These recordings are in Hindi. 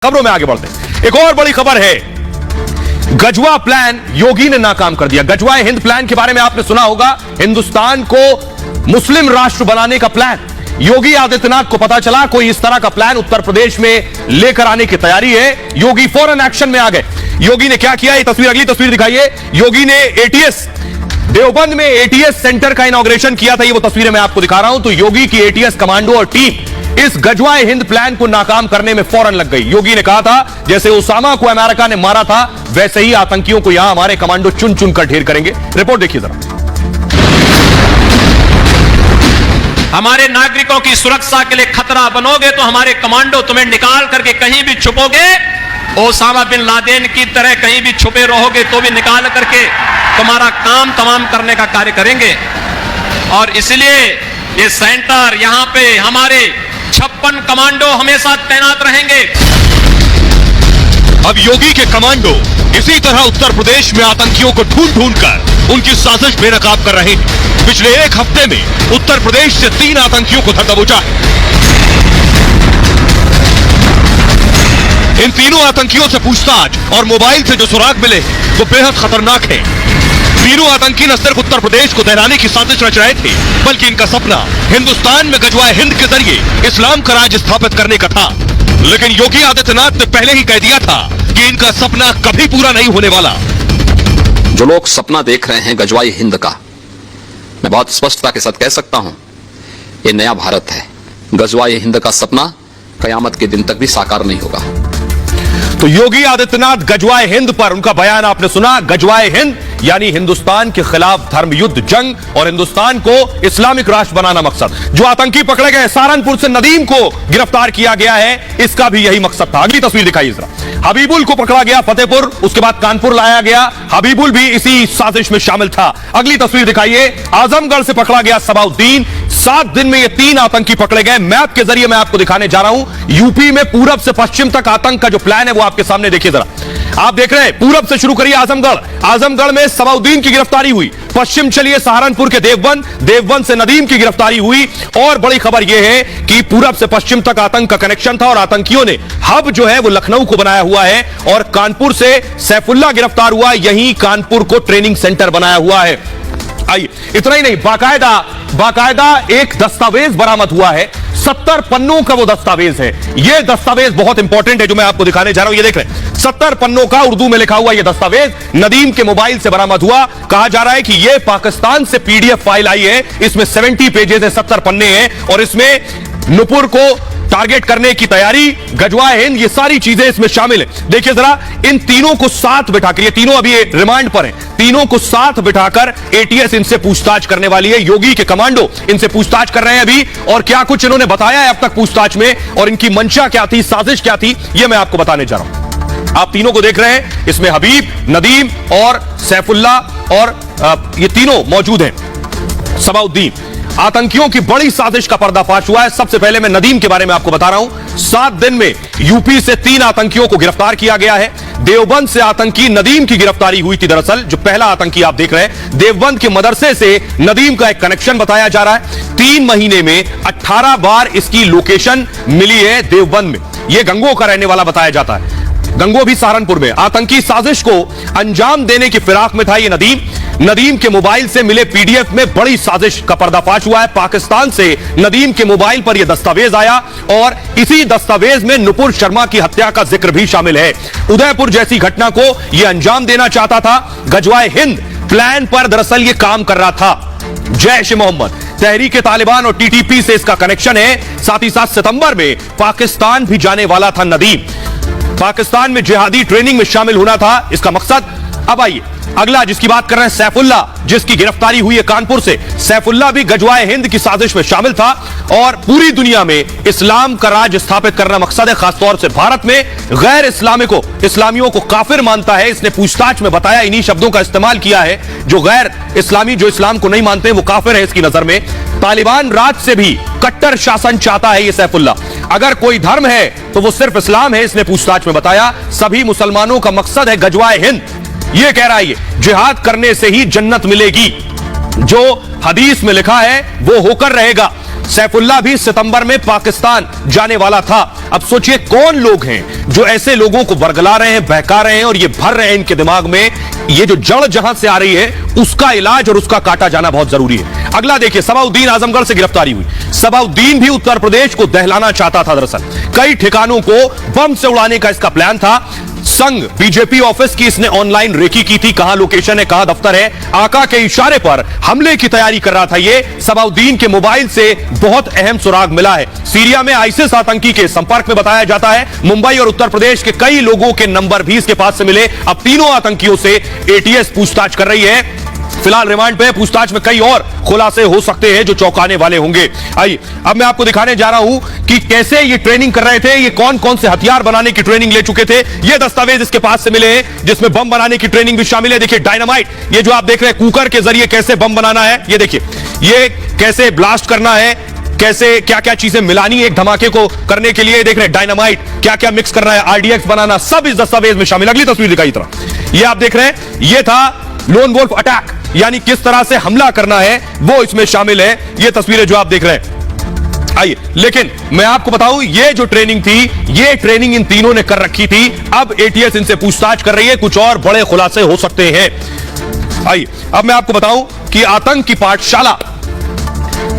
खबरों में आगे बढ़ते हैं। एक और बड़ी खबर है, गजवा प्लान योगी ने नाकाम कर दिया। गजवा हिंद प्लान के बारे में आपने सुना होगा, हिंदुस्तान को मुस्लिम राष्ट्र बनाने का प्लान। योगी आदित्यनाथ को पता चला कोई इस तरह का प्लान उत्तर प्रदेश में लेकर आने की तैयारी है। योगी फौरन एक्शन में आ गए। योगी ने क्या किया, ये तस्वीर, अगली तस्वीर दिखाइए। योगी ने एटीएस देवबंद में एटीएस सेंटर का इनॉग्रेशन किया था। ये वो तस्वीरें मैं आपको दिखा रहा हूं। तो योगी की एटीएस कमांडो और टीम इस गजवा हिंद प्लान को नाकाम करने में फौरन लग गई। योगी ने कहा था जैसे ओसामा को अमेरिका ने मारा था वैसे ही आतंकियों को यहां हमारे कमांडो चुन चुन कर ढेर करेंगे। रिपोर्ट देखिए जरा। हमारे नागरिकों की सुरक्षा के लिए खतरा बनोगे तो हमारे कमांडो तुम्हें निकाल करके कहीं भी छुपोगे, ओसामा बिन लादेन की तरह कहीं भी छुपे रहोगे तो भी निकाल करके तुम्हारा काम तमाम करने का कार्य करेंगे। और इसलिए ये सेंटर, यहां पे हमारे 56 कमांडो हमेशा तैनात रहेंगे। अब योगी के कमांडो इसी तरह उत्तर प्रदेश में आतंकियों को ढूंढ ढूंढ कर उनकी साजिश बेनकाब कर रहे हैं। पिछले एक हफ्ते में उत्तर प्रदेश से 3 आतंकियों को धर दबोचा है। इन तीनों आतंकियों से पूछताछ और मोबाइल से जो सुराग मिले वो बेहद खतरनाक है। तीनों आतंकी न सिर्फ उत्तर प्रदेश को दहलाने की साजिश रच रहे थे, बल्कि इनका सपना हिंदुस्तान में गजवाए हिंद के जरिए इस्लाम का राज स्थापित करने का था। लेकिन योगी आदित्यनाथ ने पहले ही कह दिया था कि इनका सपना कभी पूरा नहीं होने वाला। जो लोग सपना देख रहे हैं गजवाए हिंद का, मैं बहुत स्पष्टता के साथ कह सकता हूं, ये नया भारत है। गजवाए हिंद का सपना कयामत के दिन तक भी साकार नहीं होगा। तो योगी आदित्यनाथ गजवाए हिंद पर उनका बयान आपने सुना। गजवाए हिंद यानी हिंदुस्तान के खिलाफ धर्म युद्ध जंग और हिंदुस्तान को इस्लामिक राष्ट्र बनाना मकसद। जो आतंकी पकड़े गए, सहारनपुर से नदीम को गिरफ्तार किया गया है, इसका भी यही मकसद था। अगली तस्वीर दिखाइए जरा। हबीबुल को पकड़ा गया फतेहपुर, उसके बाद कानपुर लाया गया। हबीबुल भी इसी साजिश में शामिल था। अगली तस्वीर दिखाइए। आजमगढ़ से पकड़ा गया सबाउद्दीन। 7 दिन में ये 3 आतंकी पकड़े गए। मैप के जरिए मैं आपको दिखाने जा रहा हूं। यूपी में पूरब से पश्चिम तक आतंक का जो प्लान है वो आपके सामने देखिए जरा। आप देख रहे हैं, पूरब से शुरू करिए आजमगढ़। आजमगढ़ में सबाउद्दीन की गिरफ्तारी हुई। पश्चिम चलिए सहारनपुर के देवबंद, देवबंद से नदीम की गिरफ्तारी हुई। और बड़ी खबर यह है कि पूरब से पश्चिम तक आतंक का कनेक्शन था और आतंकियों ने हब जो है वो लखनऊ को बनाया हुआ है। और कानपुर से सैफुल्ला गिरफ्तार हुआ, यही कानपुर को ट्रेनिंग सेंटर बनाया हुआ है। आइए, इतना ही नहीं, बाकायदा एक दस्तावेज बरामद हुआ है। 70 पन्नों का वो दस्तावेज है। ये दस्तावेज बहुत इंपॉर्टेंट है जो मैं आपको दिखाने जा रहा हूं। ये देख रहे हैं, 70 पन्नों का उर्दू में लिखा हुआ ये दस्तावेज नदीम के मोबाइल से बरामद हुआ। कहा जा रहा है कि ये पाकिस्तान से पीडीएफ फाइल आई है। इसमें 70 पेजेस है, 70 पन्ने हैं और इसमें नुपुर को टारगेट करने की तैयारी, गजवाए हिंद, ये सारी चीजें इसमें शामिल है। देखिए जरा, इन तीनों को साथ बिठाकर, ये तीनों अभी रिमांड पर हैं, तीनों को साथ बिठाकर एटीएस इनसे पूछताछ करने वाली है। योगी के कमांडो इनसे पूछताछ कर रहे हैं अभी। और क्या कुछ इन्होंने बताया है अब तक पूछताछ में और इनकी मंशा क्या थी, साजिश क्या थी, यह मैं आपको बताने जा रहा हूं। आप तीनों को देख रहे हैं, इसमें हबीब, नदीम और सैफुल्ला और ये तीनों मौजूद हैं। सबाउद्दीन, आतंकियों की बड़ी साजिश का पर्दाफाश हुआ है। सबसे पहले मैं नदीम के बारे में आपको बता रहा हूं। 7 दिन में यूपी से 3 आतंकियों को गिरफ्तार किया गया है। देवबंद से आतंकी नदीम की गिरफ्तारी हुई थी। दरअसल जो पहला आतंकी आप देख रहे हैं, देवबंद के मदरसे से नदीम का एक कनेक्शन बताया जा रहा है। 3 महीने में 18 बार इसकी लोकेशन मिली है देवबंद में। यह गंगो का रहने वाला बताया जाता है। गंगो भी सहारनपुर में। आतंकी साजिश को अंजाम देने की फिराक में था ये नदीम। नदीम के मोबाइल से मिले पीडीएफ में बड़ी साजिश का पर्दाफाश हुआ है। पाकिस्तान से नदीम के मोबाइल पर यह दस्तावेज आया और इसी दस्तावेज में नुपुर शर्मा की हत्या का जिक्र भी शामिल है। उदयपुर जैसी घटना को यह अंजाम देना चाहता था। गजवाए हिंद प्लान पर दरअसल यह काम कर रहा था जैश ए मोहम्मद, तहरीक तालिबान और टीटीपी से इसका कनेक्शन है। साथ ही साथ सितंबर में पाकिस्तान भी जाने वाला था नदीम। पाकिस्तान में जिहादी ट्रेनिंग में शामिल होना था इसका मकसद। अब आइए अगला जिसकी बात कर रहे हैं, सैफुल्ला, जिसकी गिरफ्तारी हुई है कानपुर से। सैफुल्ला भी गजवाए हिंद की साजिश में शामिल था और पूरी दुनिया में इस्लाम का राज स्थापित करना मकसद है। खासतौर से भारत में गैर इस्लामियों को काफिर मानता है। इसने पूछताछ में बताया, इन्हीं शब्दों का इस्तेमाल किया है। जो गैर इस्लामी, जो इस्लाम को नहीं मानते वो काफिर है इसकी नजर में। तालिबान राज से भी कट्टर शासन चाहता है ये सैफुल्ला। अगर कोई धर्म है तो वो सिर्फ इस्लाम है, इसने पूछताछ में बताया। सभी मुसलमानों का मकसद है गजवाए हिंद। ये कह रहा है, जिहाद करने से ही जन्नत मिलेगी। जो हदीस में लिखा है वो होकर रहेगा। सैफुल्लाह भी सितंबर में पाकिस्तान जाने वाला था। अब सोचिए कौन लोग हैं जो ऐसे लोगों को बरगला रहे हैं, बहका रहे हैं और ये भर रहे हैं इनके दिमाग में, ये जो जड़ जहां से आ रही है उसका इलाज और उसका काटा जाना बहुत जरूरी है। अगला देखिए, सबाउद्दीन आजमगढ़ से गिरफ्तारी हुई। सबाउद्दीन भी उत्तर प्रदेश को दहलाना चाहता था। दरअसल कई ठिकानों को बम से उड़ाने का इसका प्लान था। संघ बीजेपी ऑफिस की इसने ऑनलाइन रेकी की थी, कहां लोकेशन है, कहां दफ्तर है। आका के इशारे पर हमले की तैयारी कर रहा था। ये सबाउद्दीन के मोबाइल से बहुत अहम सुराग मिला है। सीरिया में आईसिस आतंकी के संपर्क में बताया जाता है। मुंबई और उत्तर प्रदेश के कई लोगों के नंबर भी इसके पास से मिले। अब तीनों आतंकियों से एटीएस पूछताछ कर रही है। फिलहाल रिमांड पे, पूछताछ में कई और खुलासे हो सकते हैं जो चौंकाने वाले होंगे। आइए अब मैं आपको दिखाने जा रहा हूं कि कैसे ये ट्रेनिंग कर रहे थे, ये कौन कौन से हथियार बनाने की ट्रेनिंग ले चुके थे। ये दस्तावेज इसके पास से मिले हैं जिसमें बम बनाने की ट्रेनिंग भी शामिल है। देखिए डायनामाइट, ये जो आप देख रहे हैं कुकर के जरिए कैसे बम बनाना है, ये देखिए ये कैसे ब्लास्ट करना है, कैसे क्या क्या चीजें मिलानी है एक धमाके को करने के लिए। देख रहे हैं डायनामाइट क्या क्या मिक्स करना है, आरडीएक्स बनाना, सब इस दस्तावेज में शामिल। अगली तस्वीर दिखाई तरह ये आप देख रहे हैं, ये था लोन वोल्फ अटैक, यानी किस तरह से हमला करना है वो इसमें शामिल है। ये तस्वीरें जो आप देख रहे हैं। आइए लेकिन मैं आपको बताऊं, ये जो ट्रेनिंग थी, ये ट्रेनिंग इन तीनों ने कर रखी थी। अब एटीएस इनसे पूछताछ कर रही है, कुछ और बड़े खुलासे हो सकते हैं। आइए अब मैं आपको बताऊं कि आतंक की पाठशाला,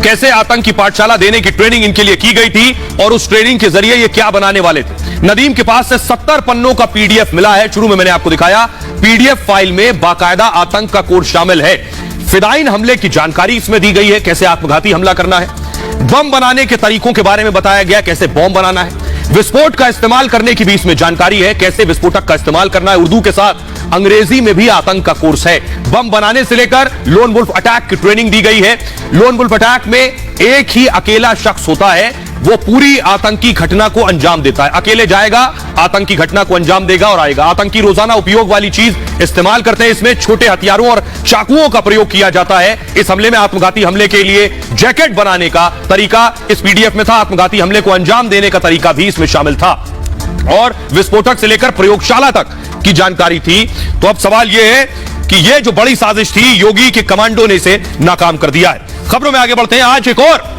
कैसे आतंक की पाठशाला देने की ट्रेनिंग इनके लिए की गई थी और उस ट्रेनिंग के जरिए ये क्या बनाने वाले थे। नदीम के पास से 70 पन्नों का पीडीएफ मिला है। शुरू में मैंने आपको दिखाया, पीडीएफ फाइल में बाकायदा आतंक का कोड शामिल है। फिदाइन हमले की जानकारी इसमें दी गई है, कैसे आत्मघाती हमला करना है। बम बनाने के तरीकों के बारे में बताया गया, कैसे बम बनाना है। विस्फोट का इस्तेमाल करने की भी इसमें जानकारी है, कैसे विस्फोटक का इस्तेमाल करना है। उर्दू के साथ अंग्रेजी में भी आतंक का कोर्स है। बम बनाने से लेकर लोन वुल्फ अटैक की ट्रेनिंग दी गई है। लोन वुल्फ अटैक में एक ही अकेला शख्स होता है, वो पूरी आतंकी घटना को अंजाम देता है। अकेले जाएगा, आतंकी घटना को अंजाम देगा और आएगा। आतंकी रोजाना उपयोग वाली चीज इस्तेमाल करते हैं। इसमें छोटे हथियारों और चाकुओं का प्रयोग किया जाता है। इस हमले में आत्मघाती हमले के लिए जैकेट बनाने का तरीका इस पीडीएफ में था। आत्मघाती हमले को अंजाम देने का तरीका भी इसमें शामिल था और विस्फोटक से लेकर प्रयोगशाला तक की जानकारी थी। तो अब सवाल यह है कि यह जो बड़ी साजिश थी, योगी के कमांडो ने इसे नाकाम कर दिया है। खबरों में आगे बढ़ते हैं। आज एक और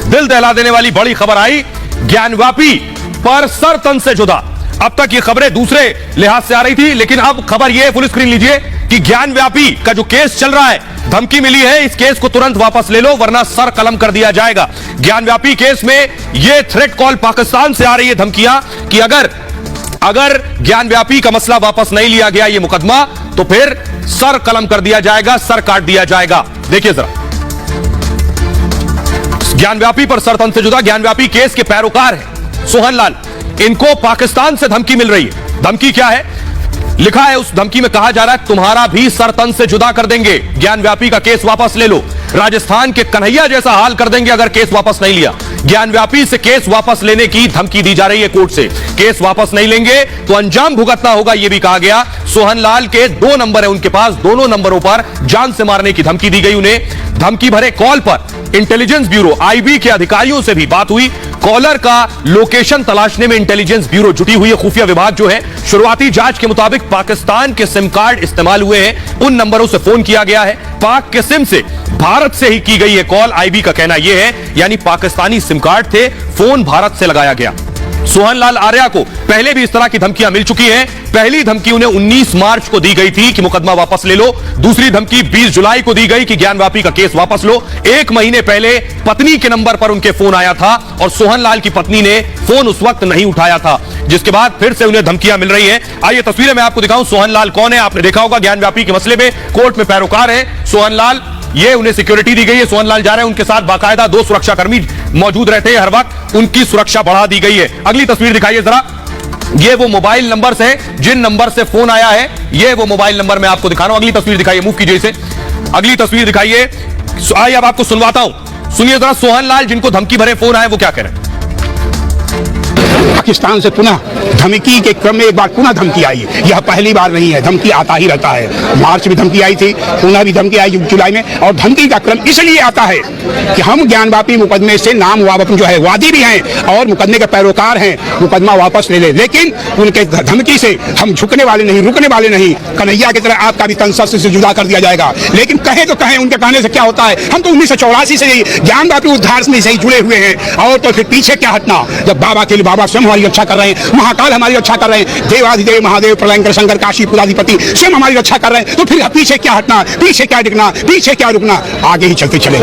दिल दहला देने वाली बड़ी खबर आई, ज्ञानव्यापी पर सर तन से जुदा। अब तक ये खबरें दूसरे लिहाज से आ रही थी, लेकिन अब खबर यह फुल स्क्रीन लीजिए कि ज्ञानव्यापी का जो केस चल रहा है, धमकी मिली है इस केस को तुरंत वापस ले लो वरना सर कलम कर दिया जाएगा। ज्ञानव्यापी केस में यह थ्रेट कॉल पाकिस्तान से आ रही है धमकियां कि अगर ज्ञानव्यापी का मसला वापस नहीं लिया गया, ये मुकदमा, तो फिर सर कलम कर दिया जाएगा, सर काट दिया जाएगा। देखिए जरा, ज्ञानव्यापी पर सर तन से जुदा। ज्ञानव्यापी केस के पैरोकार हैं सोहन लाल, इनको पाकिस्तान से धमकी मिल रही है। धमकी क्या है, लिखा है उस धमकी में, कहा जा रहा है तुम्हारा भी सर तन से जुदा कर देंगे, ज्ञानव्यापी का केस वापस ले लो। राजस्थान के कन्हैया जैसा हाल कर देंगे अगर केस वापस नहीं लिया। ज्ञानव्यापी से केस वापस लेने की धमकी दी जा रही है कोर्ट से। केस वापस नहीं लेंगे तो अंजाम भुगतना होगा, यह भी कहा गया। सोहन लाल के 2 नंबर है उनके पास, दोनों नंबरों पर जान से मारने की धमकी दी गई उन्हें। धमकी भरे कॉल पर इंटेलिजेंस ब्यूरो आईबी के अधिकारियों से भी बात हुई। कॉलर का लोकेशन तलाशने में इंटेलिजेंस ब्यूरो जुटी हुई है, खुफिया विभाग जो है। शुरुआती जांच के मुताबिक पाकिस्तान के सिम कार्ड इस्तेमाल हुए हैं, उन नंबरों से फोन किया गया है। पाक के सिम से भारत से ही की गई है कॉल, आईबी का कहना यह है, यानी पाकिस्तानी सिम कार्ड थे, फोन भारत से लगाया गया। सोहन लाल आर्या को पहले भी इस तरह की धमकियां मिल चुकी हैं। पहली धमकी उन्हें 19 मार्च को दी गई थी कि मुकदमा वापस ले लो। दूसरी धमकी 20 जुलाई को दी गई कि ज्ञानव्यापी का केस वापस लो। 1 महीने पहले पत्नी के नंबर पर उनके फोन आया था और सोहन लाल की पत्नी ने फोन उस वक्त नहीं उठाया था, जिसके बाद फिर से उन्हें धमकियां मिल रही हैं। आइए तस्वीरें मैं आपको दिखाऊं, सोहन लाल कौन है, आपने देखा होगा ज्ञानव्यापी के मसले में कोर्ट में पैरोकार है सोहन लाल। ये उन्हें सिक्योरिटी दी गई है, सोहन लाल जा रहे हैं, उनके साथ बाकायदा 2 सुरक्षाकर्मी मौजूद रहते हैं हर वक्त, उनकी सुरक्षा बढ़ा दी गई है। अगली तस्वीर दिखाइए जरा, ये वो मोबाइल नंबर से जिन नंबर से फोन आया है, ये वो मोबाइल नंबर मैं आपको दिखा रहा हूं। अगली तस्वीर दिखाइए, मूव कीजिए इसे, अगली तस्वीर दिखाइए। आइए अब आपको सुनवाता हूं, सुनिए जरा सोहन लाल जिनको धमकी भरे फोन आए वो क्या कह रहे हैं। पाकिस्तान से पुनः धमकी के क्रम में एक बार पुनः धमकी आई। यह पहली बार नहीं है, धमकी आता ही रहता है। मार्च में धमकी आई थी, पुनः भी धमकी आई जुलाई में, और धमकी का क्रम इसलिए आता है कि हम ज्ञानवापी मुकदमे से नाम जो है वादी भी हैं और मुकदमे के पैरोकार हैं, मुकदमा वापस ले ले, लेकिन उनके धमकी से हम झुकने वाले नहीं, रुकने वाले नहीं। कन्हैया की तरह आपका भी तन से जुदा कर दिया जाएगा, लेकिन कहे तो कहें, उनके कहने से क्या होता है। हम तो 1984 से ही ज्ञानवापी उद्धार में से जुड़े हुए हैं, और तो फिर पीछे क्या हटना, जब बाबा के लिए बाबा स्वयं हमारी रक्षा कर रहे हैं, महाकाल हमारी रक्षा कर रहे हैं, देवाधिदेव महादेव प्रलयंकर शंकर काशी पुराधिपति स्वयं हमारी रक्षा कर रहे हैं, तो फिर पीछे क्या हटना, पीछे क्या दिखना, पीछे क्या रुकना, आगे ही चलते चले।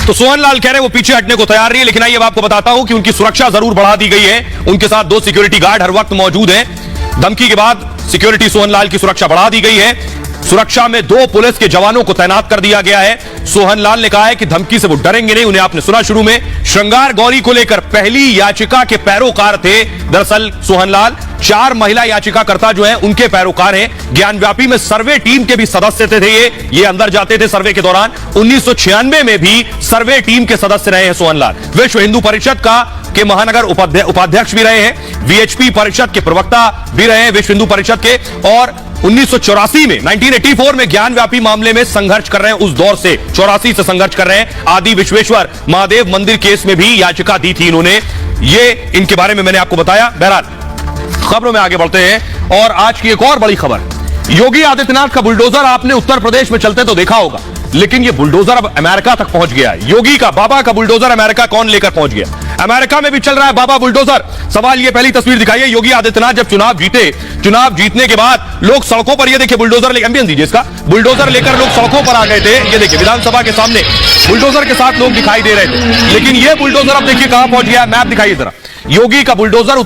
तो सोहन लाल कह रहे हैं वो पीछे हटने को तैयार नहीं है, लेकिन आइए अब आपको बताता हूं कि उनकी सुरक्षा जरूर बढ़ा दी गई है। उनके साथ 2 सिक्योरिटी गार्ड हर वक्त मौजूद हैं। धमकी के बाद सिक्योरिटी सोहन लाल की सुरक्षा बढ़ा दी गई है। सुरक्षा में 2 पुलिस के जवानों को तैनात कर दिया गया है। सोहन लाल ने कहा है कि धमकी से वो डरेंगे नहीं। उन्हें आपने सुना शुरू में, श्रृंगार गौरी को लेकर पहली याचिका के पैरोकार थे दरअसल सोहन लाल। 4 महिला याचिकाकर्ता जो हैं उनके पैरोकार हैं। ज्ञानव्यापी में सर्वे टीम के भी सदस्य थे ये अंदर जाते थे सर्वे के दौरान। 1996 में भी सर्वे टीम के सदस्य रहे हैं सोहन लाल। विश्व हिंदू परिषद के महानगर उपाध्यक्ष भी रहे हैं, वीएचपी परिषद के प्रवक्ता भी रहे हैं विश्व हिंदू परिषद के, और 1984 में 1984 में ज्ञानव्यापी मामले में संघर्ष कर रहे हैं। उस दौर से 84 से संघर्ष कर रहे हैं। आदि विश्वेश्वर महादेव मंदिर केस में भी याचिका दी थी इन्होंने। ये इनके बारे में मैंने आपको बताया। बहरहाल खबरों में आगे बढ़ते हैं, और आज की एक और बड़ी खबर, योगी आदित्यनाथ का बुलडोजर आपने उत्तर प्रदेश में चलते तो देखा होगा, लेकिन ये बुलडोजर अब अमेरिका तक पहुंच गया है। योगी का, बाबा का बुलडोजर अमेरिका कौन लेकर पहुंच गया? अमेरिका में भी चल रहा है बाबा बुलडोजर। सवाल ये, पहली तस्वीर दिखाइए, योगी आदित्यनाथ जब चुनाव जीते, चुनाव जीतने के बाद लोग सड़कों पर, ये देखिए बुलडोजर लेकर, एम्बियंस दीजिए इसका, बुलडोजर लेकर लोग सड़कों पर आ गए थे। ये देखिए विधानसभा के सामने बुलडोजर के साथ लोग दिखाई दे रहे थे, लेकिन ये बुलडोजर अब देखिए कहां पहुंच गया। मैप दिखाइए जरा, योगी का बुलडोजर